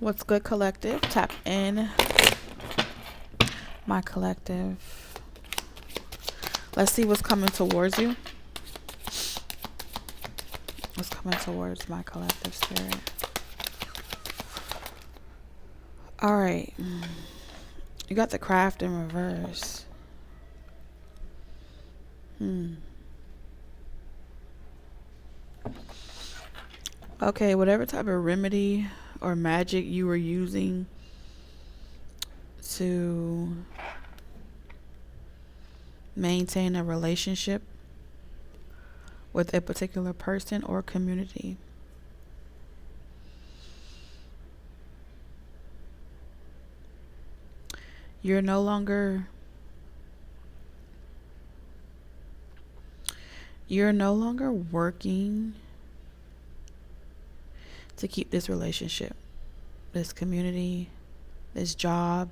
What's good, collective? Tap in, my collective. Let's see what's coming towards you. What's coming towards my collective spirit? All right. You got the craft in reverse. Okay, whatever type of remedy or magic you were using to maintain a relationship with a particular person or community, you're no longer working to keep this relationship, this community, this job,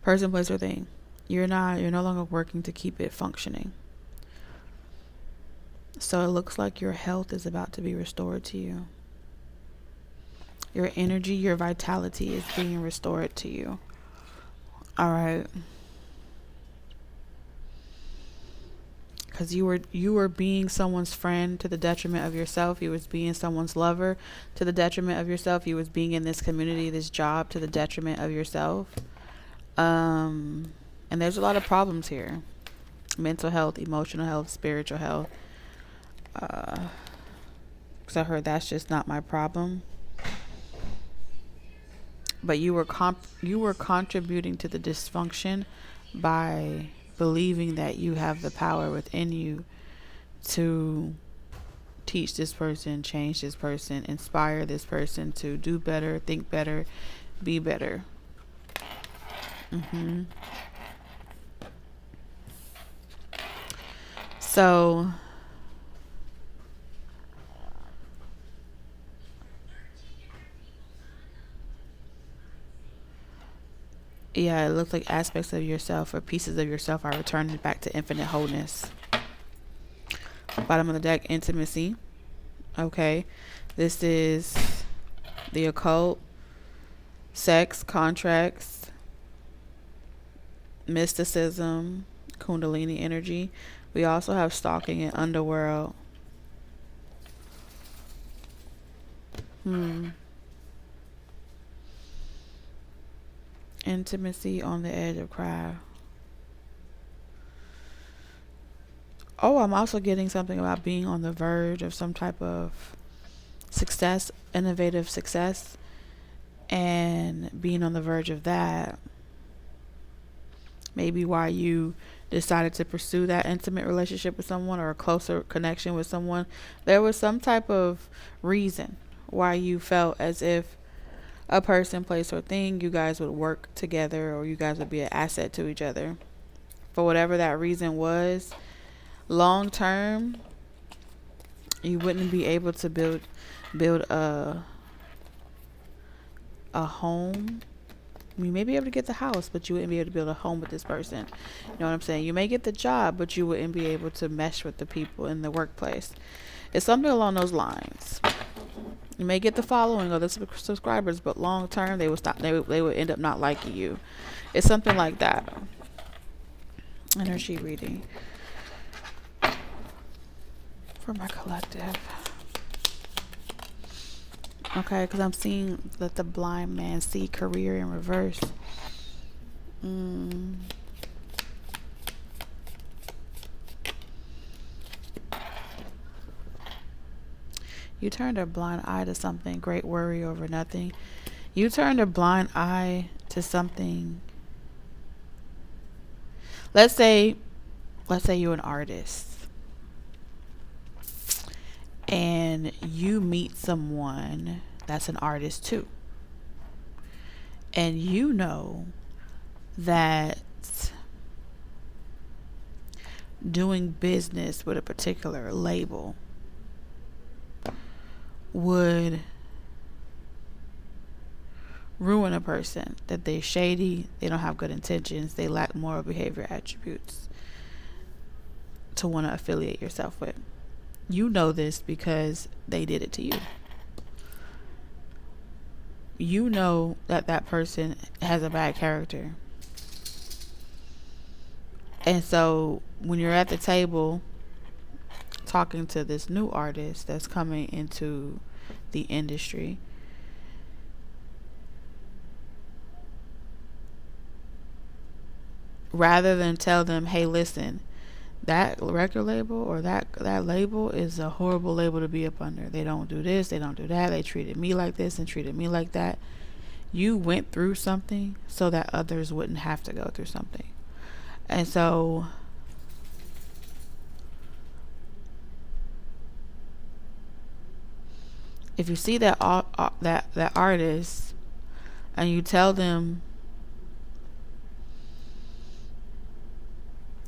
person, place, or thing. You're no longer working to keep it functioning. So it looks like your health is about to be restored to you. Your energy, your vitality is being restored to you. All right. Because you were being someone's friend to the detriment of yourself. You was being someone's lover to the detriment of yourself. You was being in this community, this job, to the detriment of yourself. And there's a lot of problems here. Mental health, emotional health, spiritual health. Because I heard that's just not my problem. But you were contributing to the dysfunction by believing that you have the power within you to teach this person, change this person, inspire this person to do better, think better, be better. So yeah, it looks like aspects of yourself or pieces of yourself are returning back to infinite wholeness. Bottom of the deck, intimacy. Okay. This is the occult, sex, contracts, mysticism, kundalini energy. We also have stalking and underworld. Intimacy on the edge of craft. Oh, I'm also getting something about being on the verge of some type of success, innovative success, and being on the verge of that. Maybe why you decided to pursue that intimate relationship with someone or a closer connection with someone. There was some type of reason why you felt as if a person, place, or thing, you guys would work together or you guys would be an asset to each other. For whatever that reason was, long term, you wouldn't be able to build a home. You may be able to get the house, but you wouldn't be able to build a home with this person. You know what I'm saying? You may get the job, but you wouldn't be able to mesh with the people in the workplace. It's something along those lines. You may get the following or the subscribers, but long term they would stop. They would end up not liking you. It's something like that. Energy reading for my collective. Okay, because I'm seeing that the blind man see career in reverse. You turned a blind eye to something, great worry over nothing. You turned a blind eye to something. Let's say you're an artist and you meet someone that's an artist too. And you know that doing business with a particular label would ruin a person, that they're shady, they don't have good intentions, they lack moral behavior attributes to want to affiliate yourself with. You know this because they did it to you. you know that that person has a bad character. And so when you're at the table talking to this new artist that's coming into the industry, rather than tell them, hey, listen, that record label or that label is a horrible label to be up under. They don't do this, they don't do that. They treated me like this and treated me like that. You went through something so that others wouldn't have to go through something. And so if you see that artist and you tell them,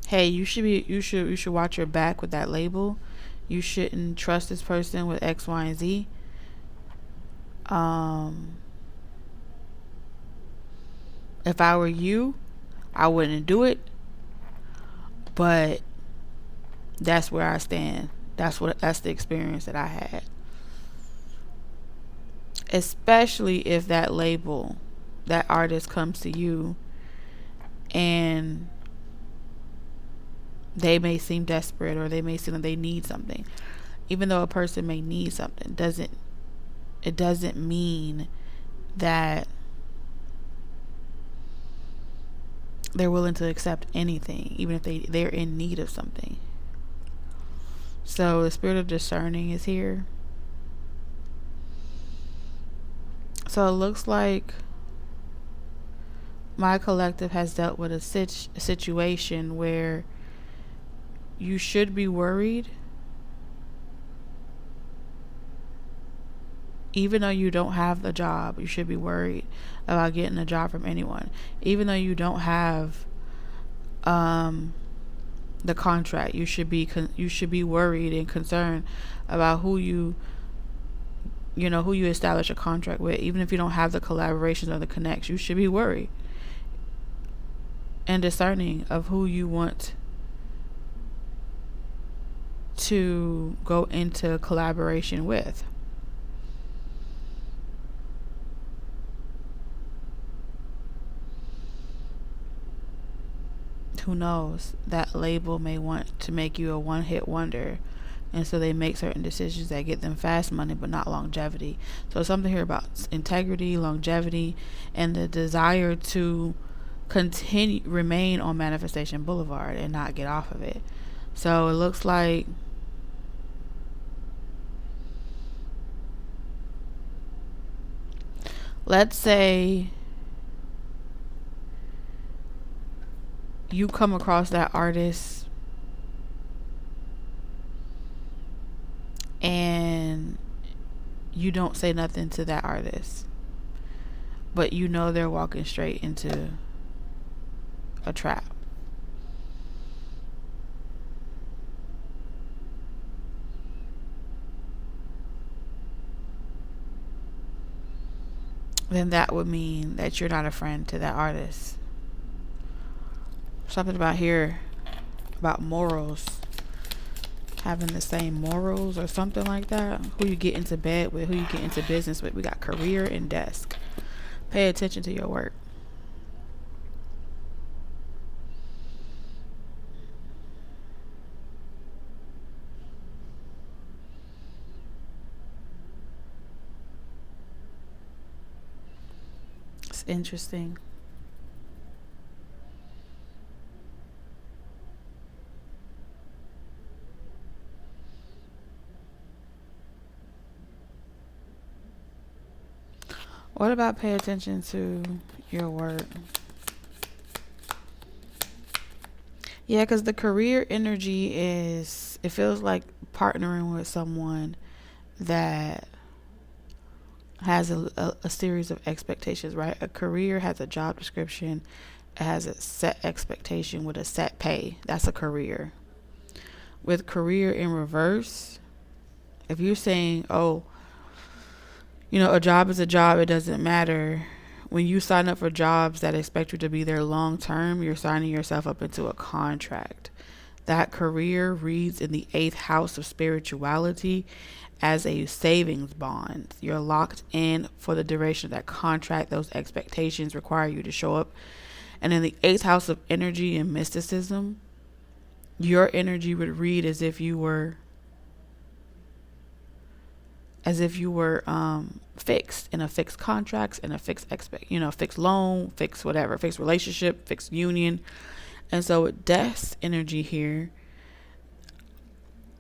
hey, you should watch your back with that label. You shouldn't trust this person with X, Y, and Z. If I were you, I wouldn't do it. But that's where I stand. That's the experience that I had. Especially if that label, that artist comes to you and they may seem desperate, or they may seem like they need something. Even though a person may need something, it doesn't mean that they're willing to accept anything, even if they're in need of something. So the spirit of discerning is here. So it looks like my collective has dealt with a situation where you should be worried, even though you don't have the job. You should be worried about getting a job from anyone, even though you don't have the contract. You should be worried and concerned about who you establish a contract with. Even if you don't have the collaborations or the connects, you should be worried and discerning of who you want to go into collaboration with. Who knows? That label may want to make you a one-hit wonder, and so they make certain decisions that get them fast money but not longevity. So something here about integrity, longevity, and the desire to remain on Manifestation Boulevard and not get off of it. So it looks like let's say you come across that artist and you don't say nothing to that artist, but you know they're walking straight into a trap. Then that would mean that you're not a friend to that artist. Something about here about morals, having the same morals or something like that. Who you get into bed with, who you get into business with. We got career and desk. Pay attention to your work. It's interesting. What about pay attention to your work? Yeah, because the career energy it feels like partnering with someone that has a series of expectations, right? A career has a job description, it has a set expectation with a set pay. That's a career. With career in reverse, if you're saying, oh, a job is a job, it doesn't matter. When you sign up for jobs that expect you to be there long term, you're signing yourself up into a contract That career reads in the eighth house of spirituality as a savings bond. You're locked in for the duration of that contract. Those expectations require you to show up. And in the eighth house of energy and mysticism, your energy would read as if you were fixed in a fixed contracts, in a fixed fixed loan, fixed whatever, fixed relationship, fixed union. And so with death's energy here,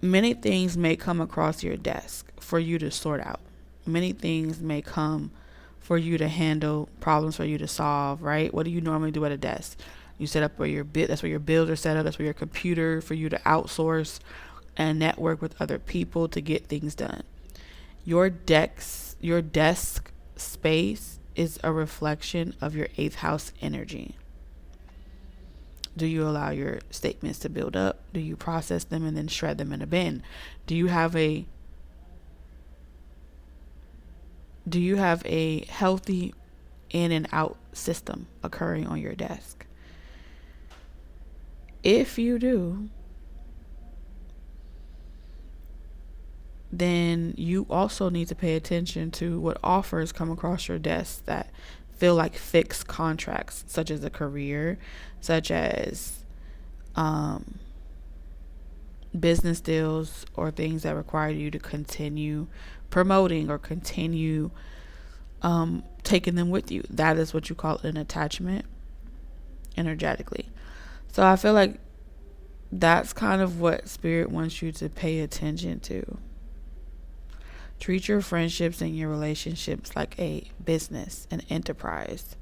many things may come across your desk for you to sort out. Many things may come for you to handle, problems for you to solve, right? What do you normally do at a desk? You set up that's where your bills are set up. That's where your computer for you to outsource and network with other people to get things done. Your desk space is a reflection of your eighth house energy. Do you allow your statements to build up? Do you process them and then shred them in a bin? Do you have a healthy in and out system occurring on your desk? If you do, then you also need to pay attention to what offers come across your desk that feel like fixed contracts, such as a career, such as business deals, or things that require you to continue promoting or continue taking them with you. That is what you call an attachment energetically. So I feel like that's kind of what Spirit wants you to pay attention to. Treat your friendships and your relationships like a business, an enterprise.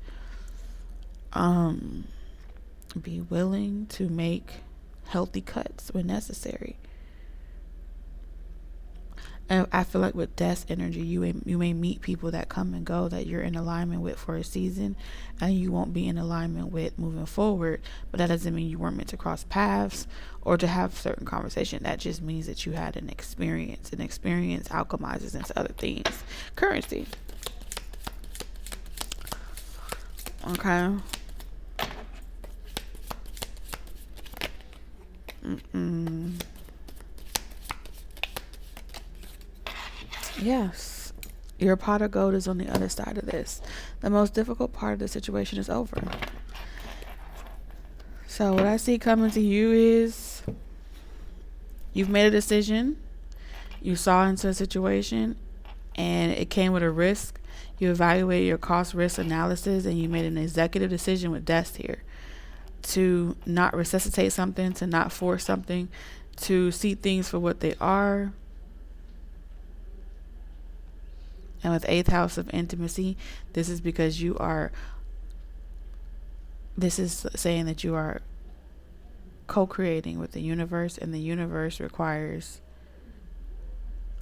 Be willing to make healthy cuts when necessary. And I feel like with death energy, you may meet people that come and go that you're in alignment with for a season, and you won't be in alignment with moving forward. But that doesn't mean you weren't meant to cross paths or to have certain conversation. That just means that you had an experience. An experience alchemizes into other things. Currency. Okay. Yes, your pot of gold is on the other side of this. The most difficult part of the situation is over. So what I see coming to you is you've made a decision. You saw into a situation and it came with a risk. You evaluated your cost risk analysis and you made an executive decision with death here to not resuscitate something, to not force something, to see things for what they are. And with eighth house of intimacy, this is because this is saying that you are co-creating with the universe, and the universe requires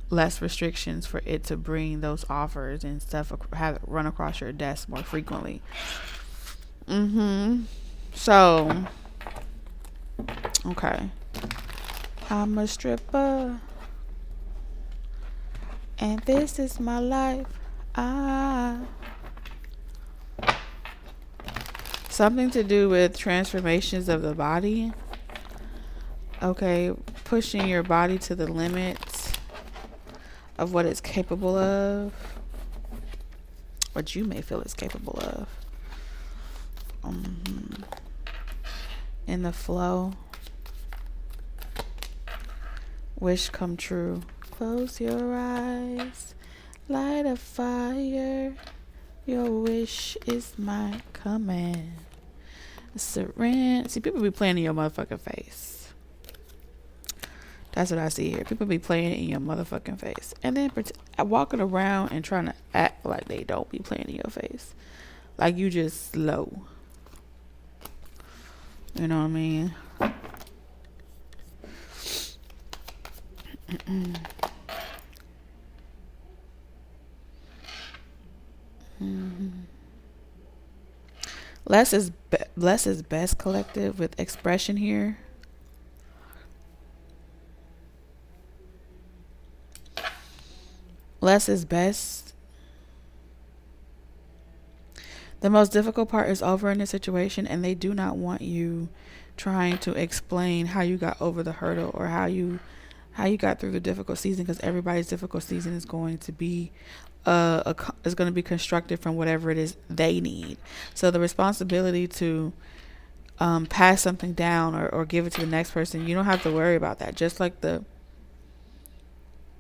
less restrictions for it to bring those offers and stuff have run across your desk more frequently. So, okay. I'm a stripper. And this is my life. Something to do with transformations of the body. Okay, pushing your body to the limits of what it's capable of. What you may feel it's capable of. In the flow. Wish come true. Close your eyes, light a fire. Your wish is my command. Surrender. See, people be playing in your motherfucking face. That's what I see here. People be playing in your motherfucking face. And then walking around and trying to act like they don't be playing in your face. Like you just slow. You know what I mean? Less is best collective with expression here. Less is best. The most difficult part is over in this situation, and they do not want you trying to explain how you got over the hurdle or how you got through the difficult season, because everybody's difficult season is going to be is going to be constructed from whatever it is they need. So the responsibility to pass something down or give it to the next person, you don't have to worry about that. Just like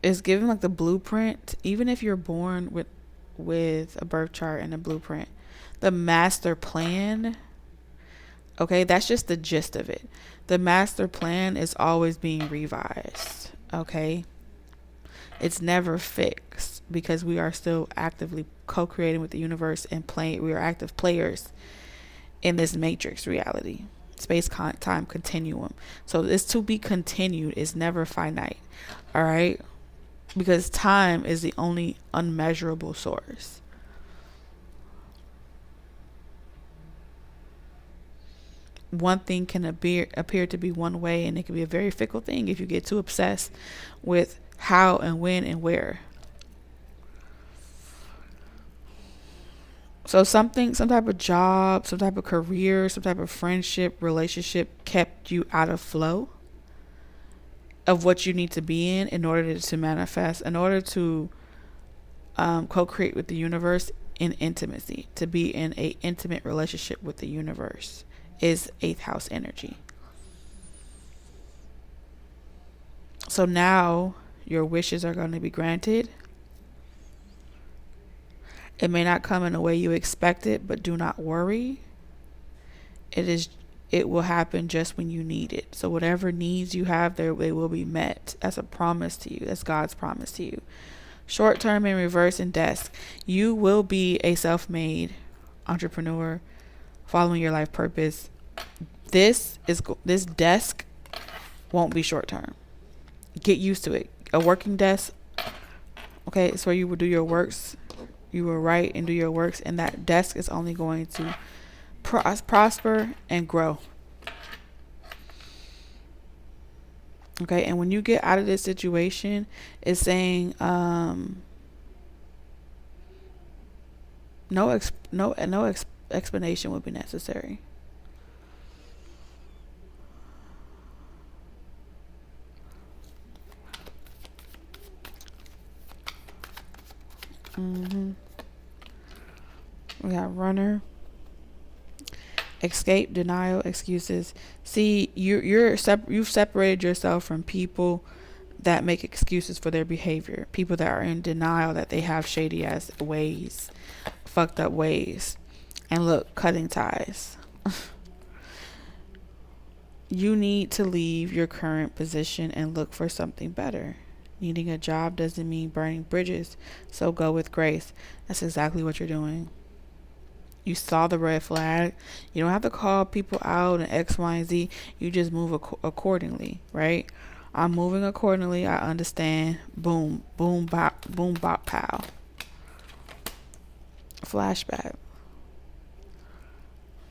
it's given like the blueprint. Even if you're born with a birth chart and a blueprint, the master plan, okay, that's just the gist of it. The master plan is always being revised, okay? It's never fixed, because we are still actively co-creating with the universe and playing. We are active players in this matrix reality, space time continuum. So this to be continued is never finite, all right? Because time is the only unmeasurable source. One thing can appear to be one way, and it can be a very fickle thing if you get too obsessed with how and when and where. So some type of job, some type of career, some type of friendship, relationship kept you out of flow of what you need to be in order to manifest, in order to co-create with the universe in intimacy, to be in a intimate relationship with the universe, is 8th house energy. So now your wishes are going to be granted. It may not come in the way you expect it, but do not worry. It will happen just when you need it. So whatever needs you have there, they will be met. That's a promise to you. That's God's promise to you. Short term in reverse and desk. You will be a self-made entrepreneur following your life purpose. This desk won't be short term. Get used to it. A working desk, okay, it's where you will do your works. You will write and do your works, and that desk is only going to prosper and grow. Okay, and when you get out of this situation, it's saying no explanation would be necessary. We got runner, escape, denial, excuses. See, you've separated yourself from people that make excuses for their behavior. People that are in denial that they have shady ass ways, fucked up ways. And look, cutting ties. You need to leave your current position and look for something better. Needing a job doesn't mean burning bridges, so go with grace. That's exactly what you're doing. You saw the red flag. You don't have to call people out and X, Y, and Z. You just move accordingly, right? I'm moving accordingly. I understand. Boom, boom, bop, pow. Flashback.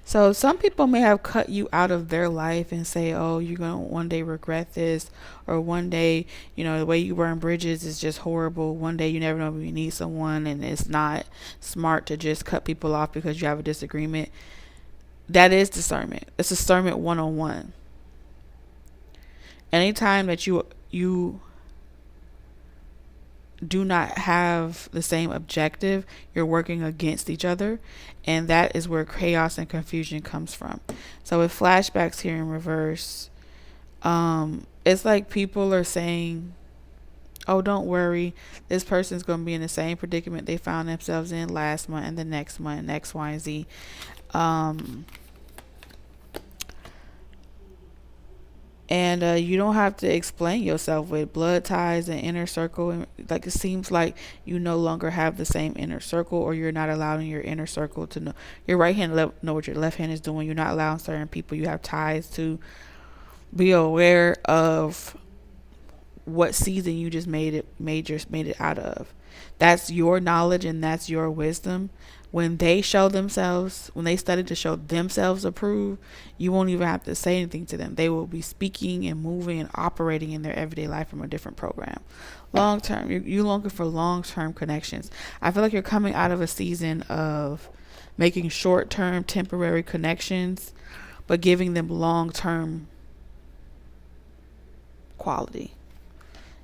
So some people may have cut you out of their life and say, oh, you're going to one day regret this, or one day, the way you burn bridges is just horrible. One day you never know when you need someone, and it's not smart to just cut people off because you have a disagreement. That is discernment. It's discernment 101. Anytime that you do not have the same objective, you're working against each other, and that is where chaos and confusion comes from. So with flashbacks here in reverse, it's like people are saying, oh, don't worry, this person's going to be in the same predicament they found themselves in last month and the next month and X, Y, and Z. And you don't have to explain yourself with blood ties and inner circle. And like, it seems like you no longer have the same inner circle, or you're not allowing your inner circle to know. Your right hand know what your left hand is doing. You're not allowing certain people you have ties to be aware of what season you just made it out of. That's your knowledge and that's your wisdom. When they study to show themselves approved, you won't even have to say anything to them. They will be speaking and moving and operating in their everyday life from a different program. Long term, you're looking for long-term connections. I feel like you're coming out of a season of making short-term temporary connections, but giving them long-term quality.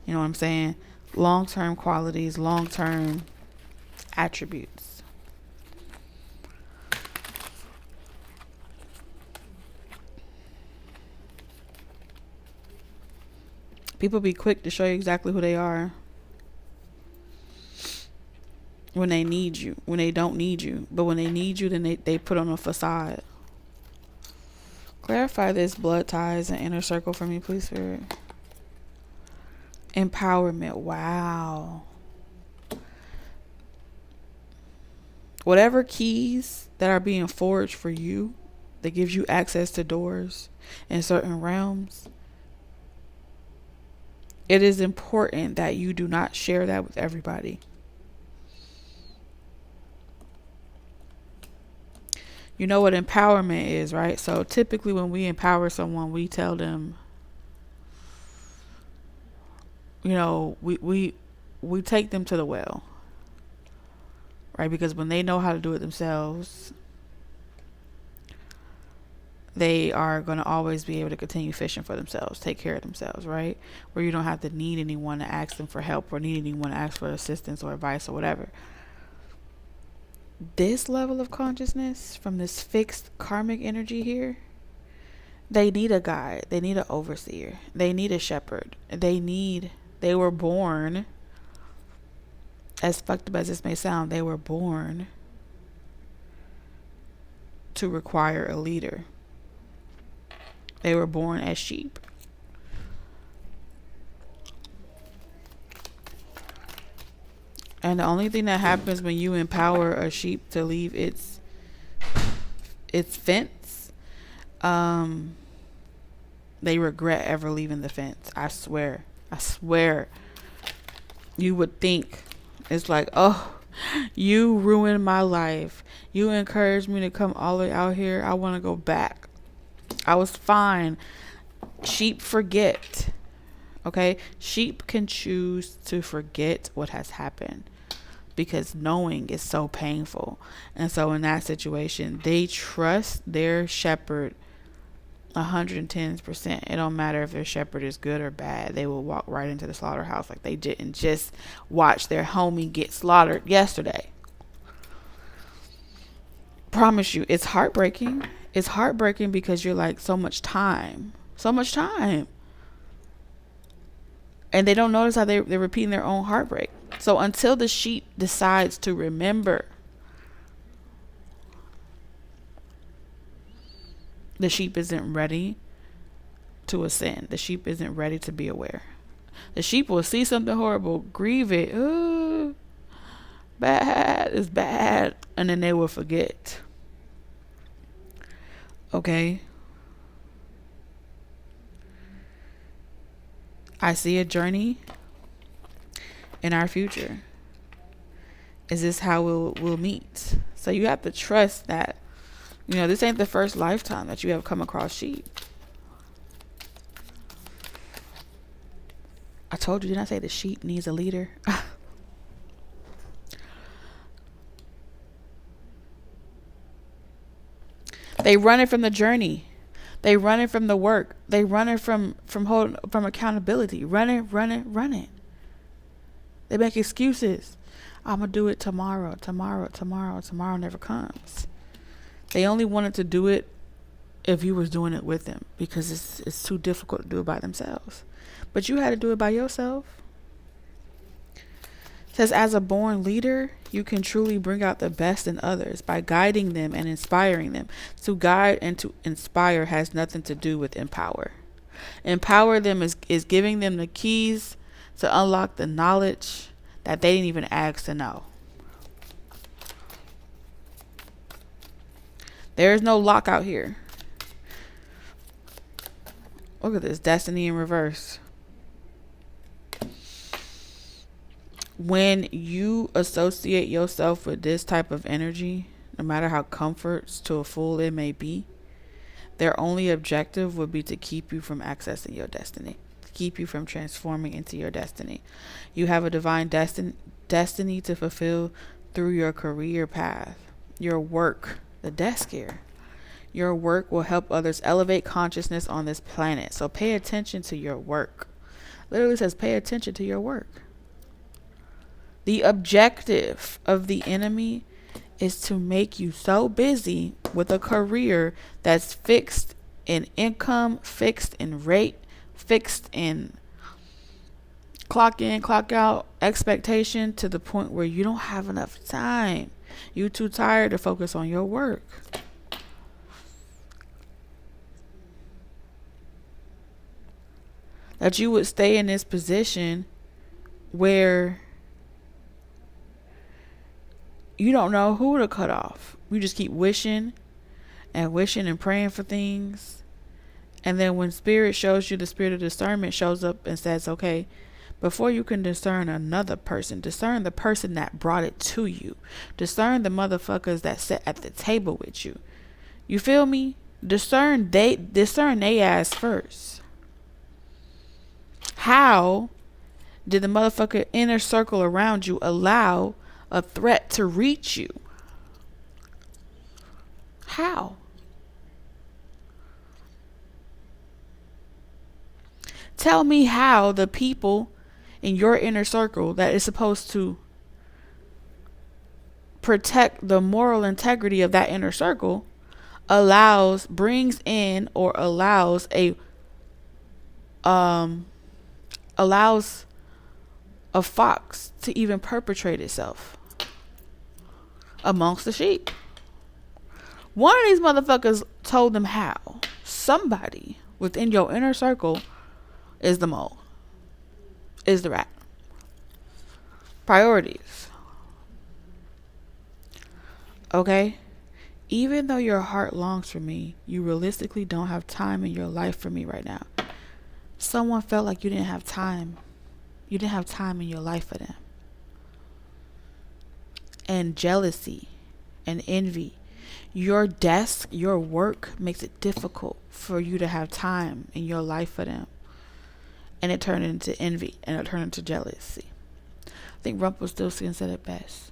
You know what I'm saying? Long-term qualities, long-term attributes. People be quick to show you exactly who they are when they need you, when they don't need you. But when they need you, then they put on a facade. Clarify this blood ties and inner circle for me, please, Spirit. Empowerment. Wow. Whatever keys that are being forged for you that gives you access to doors in certain realms, it is important that you do not share that with everybody. You know what empowerment is, right? So typically when we empower someone, we tell them, you know, we take them to the well, right? Because when they know how to do it themselves, they are going to always be able to continue fishing for themselves, take care of themselves, right? Where you don't have to need anyone to ask them for help or need anyone to ask for assistance or advice or whatever. This level of consciousness from this fixed karmic energy here, they need a guide. They need an overseer. They need a shepherd. They were born, as fucked up as this may sound, they were born to require a leader. They were born as sheep. And the only thing that happens when you empower a sheep to leave its fence, they regret ever leaving the fence. I swear. You would think it's like, oh, you ruined my life. You encouraged me to come all the way out here. I want to go back. I was fine. Sheep forget. Okay? Sheep can choose to forget what has happened because knowing is so painful. And so in that situation, they trust their shepherd 110%. It don't matter if their shepherd is good or bad. They will walk right into the slaughterhouse like they didn't just watch their homie get slaughtered yesterday. Promise you, it's heartbreaking. It's heartbreaking because you're like, so much time. And they don't notice how they're repeating their own heartbreak. So until the sheep decides to remember, the sheep isn't ready to ascend. The sheep isn't ready to be aware. The sheep will see something horrible, grieve it. Ooh, bad is bad. And then they will forget. Okay? I see a journey in our future. Is this how we'll meet? So you have to trust that, you know, this ain't the first lifetime that you have come across sheep. I told you, didn't I say the sheep needs a leader? They running from the journey. They running from the work. They running from accountability. Running. They make excuses. I'm going to do it tomorrow. Tomorrow never comes. They only wanted to do it if you was doing it with them because it's too difficult to do it by themselves. But you had to do it by yourself. It says, as a born leader, you can truly bring out the best in others by guiding them and inspiring them. To guide and to inspire has nothing to do with empower. Empower them is giving them the keys to unlock the knowledge that they didn't even ask to know. There is no lock out here. Look at this, destiny in reverse. When you associate yourself with this type of energy, no matter how comforts to a fool it may be, their only objective would be to keep you from accessing your destiny, to keep you from transforming into your destiny. You have a divine destiny to fulfill through your career path, your work, the desk here. Your work will help others elevate consciousness on this planet. So pay attention to your work. Literally says pay attention to your work. The objective of the enemy is to make you so busy with a career that's fixed in income, fixed in rate, fixed in clock in, clock out expectation, to the point where you don't have enough time. You're too tired to focus on your work. That you would stay in this position where you don't know who to cut off. You just keep wishing and praying for things. And then when spirit shows you, the spirit of discernment shows up and says, okay, before you can discern another person, discern the person that brought it to you. Discern the motherfuckers that sat at the table with you. You feel me? Discern they ass first. How did the motherfucker inner circle around you allow a threat to reach you? How? Tell me how the people in your inner circle that is supposed to protect the moral integrity of that inner circle brings in or allows a fox to even perpetrate itself amongst the sheep. One of these motherfuckers told them how. Somebody within your inner circle is the mole, is the rat. Priorities. Okay? Even though your heart longs for me, you realistically don't have time in your life for me right now. Someone felt like you didn't have time. You didn't have time in your life for them. And jealousy and envy. Your desk, your work makes it difficult for you to have time in your life for them. And it turned into envy and it turned into jealousy. I think Rumpelstiltskin said it best.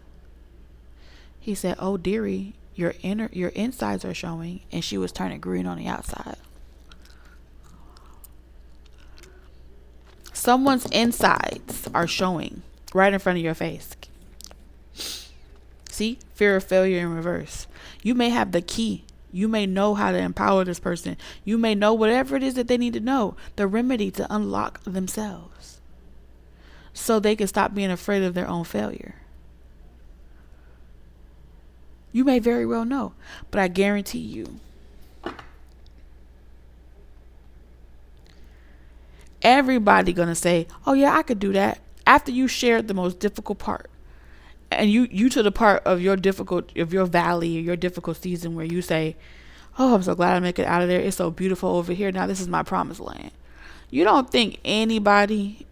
He said, "Oh, dearie, your insides are showing," and she was turning green on the outside. Someone's insides are showing right in front of your face. See? Fear of failure in reverse. You may have the key. You may know how to empower this person. You may know whatever it is that they need to know, the remedy to unlock themselves, so they can stop being afraid of their own failure. You may very well know, but I guarantee you, everybody gonna say, "Oh yeah, I could do that," after you shared the most difficult part. And you to the part of your valley or your difficult season where you say, "Oh, I'm so glad I make it out of there. It's so beautiful over here. Now this is my promised land." You don't think anybody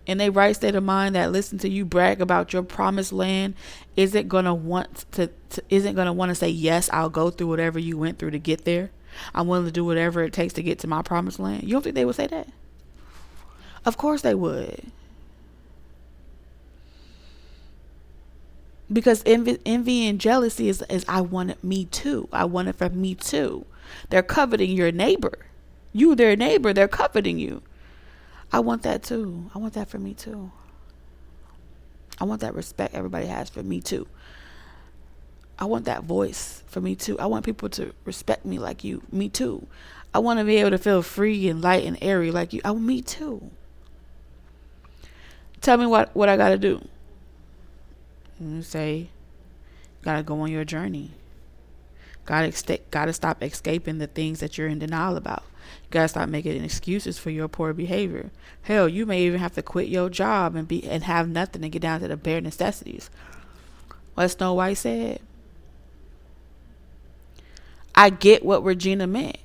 in their right state of mind that listen to you brag about your promised land isn't gonna want to say, "Yes, I'll go through whatever you went through to get there. I'm willing to do whatever it takes to get to my promised land"? You don't think they would say that? Of course they would. Because envy and jealousy is I want it me too. I want it for me too. They're coveting your neighbor. You, their neighbor, they're coveting you. I want that too. I want that for me too. I want that respect everybody has for me too. I want that voice for me too. I want people to respect me like you. Me too. I want to be able to feel free and light and airy like you. Oh, me too. Tell me what I got to do. And you say, gotta go on your journey. Gotta stop escaping the things that you're in denial about. Gotta stop making excuses for your poor behavior. Hell, you may even have to quit your job and have nothing and get down to the bare necessities. What Snow White said. I get what Regina meant.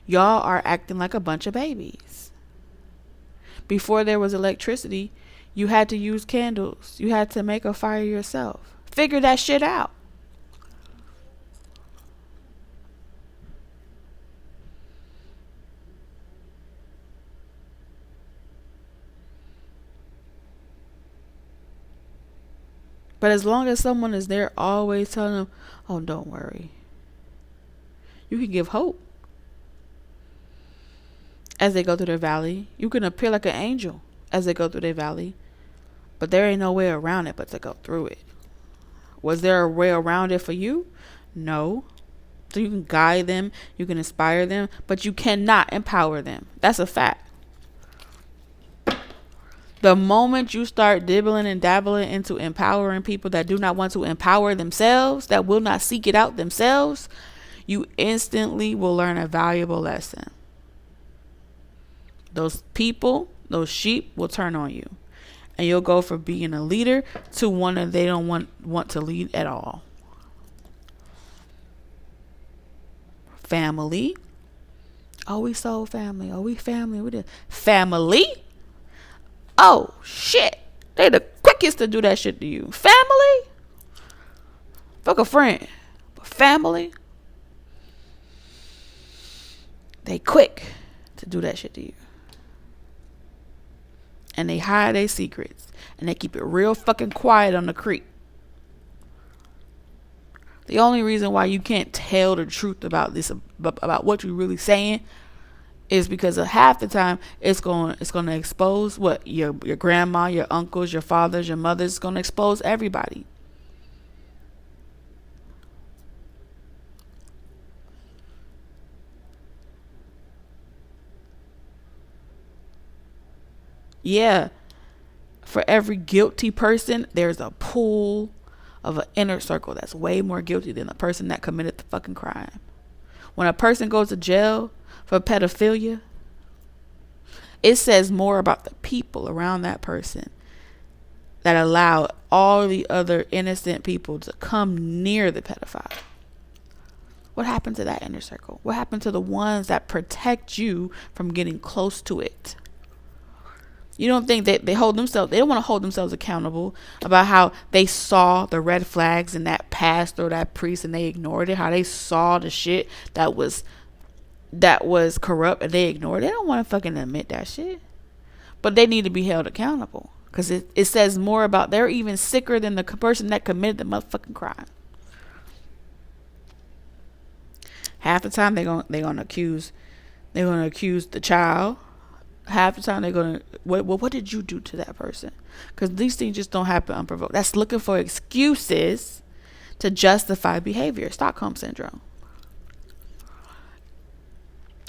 Y'all are acting like a bunch of babies. Before there was electricity, you had to use candles. You had to make a fire yourself. Figure that shit out. But as long as someone is there always telling them, "Oh, don't worry. You can give hope as they go through their valley. You can appear like an angel as they go through their valley. But there ain't no way around it but to go through it. Was there a way around it for you? No. So you can guide them, you can inspire them, but you cannot empower them. That's a fact. The moment you start dibbling and dabbling into empowering people that do not want to empower themselves, that will not seek it out themselves, you instantly will learn a valuable lesson. Those people, those sheep will turn on you. And you'll go from being a leader to one that they don't want to lead at all. Family. Oh, we soul family. Oh, we family. We did family. Oh shit. They the quickest to do that shit to you. Family. Fuck a friend. But family. They quick to do that shit to you. And they hide their secrets. And they keep it real fucking quiet on the creek. The only reason why you can't tell the truth about this, about what you're really saying, is because of half the time it's going to expose what your grandma, your uncles, your fathers, your mothers. It's going to expose everybody. Yeah. For every guilty person, there's a pool of an inner circle that's way more guilty than the person that committed the fucking crime. When a person goes to jail for pedophilia, it says more about the people around that person that allow all the other innocent people to come near the pedophile. What happened to that inner circle? What happened to the ones that protect you from getting close to it? You don't think that they don't want to hold themselves accountable about how they saw the red flags in that pastor or that priest and they ignored it, how they saw the shit that was corrupt and they ignored it. They don't want to fucking admit that shit. But they need to be held accountable because it says more about they're even sicker than the person that committed the motherfucking crime. Half the time they're gonna accuse the child. Half the time they're gonna, what did you do to that person? Because these things just don't happen unprovoked. That's looking for excuses to justify behavior. Stockholm syndrome.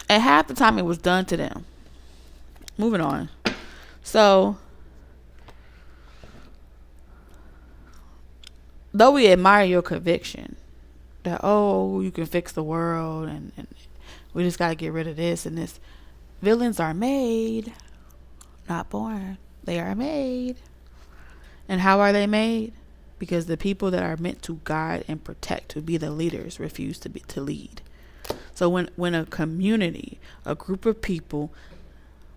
And half the time it was done to them. Moving on. So, though we admire your conviction that, oh, you can fix the world and we just got to get rid of this and this. Villains are made, not born. They are made. And how are they made? Because the people that are meant to guide and protect, to be the leaders, refuse to lead. So when a community, a group of people,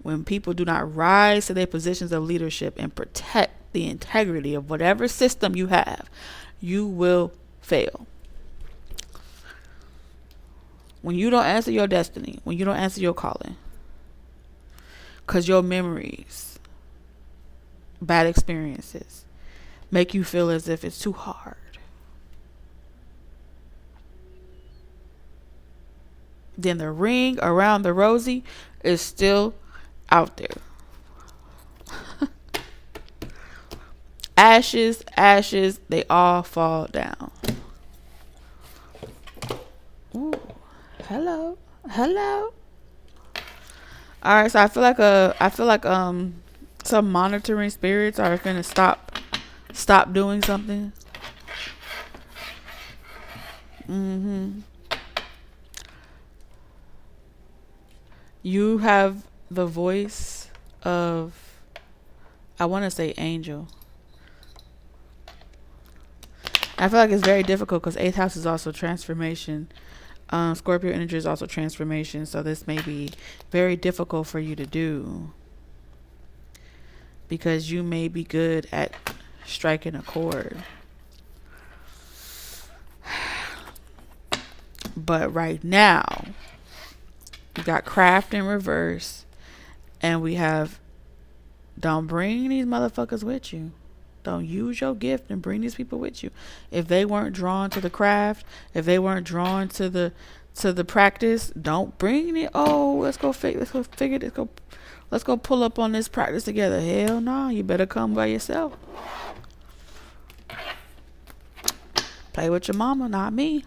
when people do not rise to their positions of leadership and protect the integrity of whatever system you have, you will fail. When you don't answer your destiny, when you don't answer your calling, because your memories, bad experiences, make you feel as if it's too hard. Then the ring around the rosy is still out there. Ashes, ashes, they all fall down. Ooh, hello. All right, so I feel like some monitoring spirits are gonna stop doing something. You have the voice of, I want to say angel. I feel like it's very difficult because 8th house is also transformation. Scorpio energy is also transformation, so this may be very difficult for you to do because you may be good at striking a chord. But right now, we got craft in reverse, and we have don't bring these motherfuckers with you. Don't use your gift and bring these people with you. If they weren't drawn to the craft, if they weren't drawn to the to the practice. Don't bring it. Oh, let's go figure. Let's go pull up on this practice together. Hell no, you better come by yourself. Play with your mama, not me.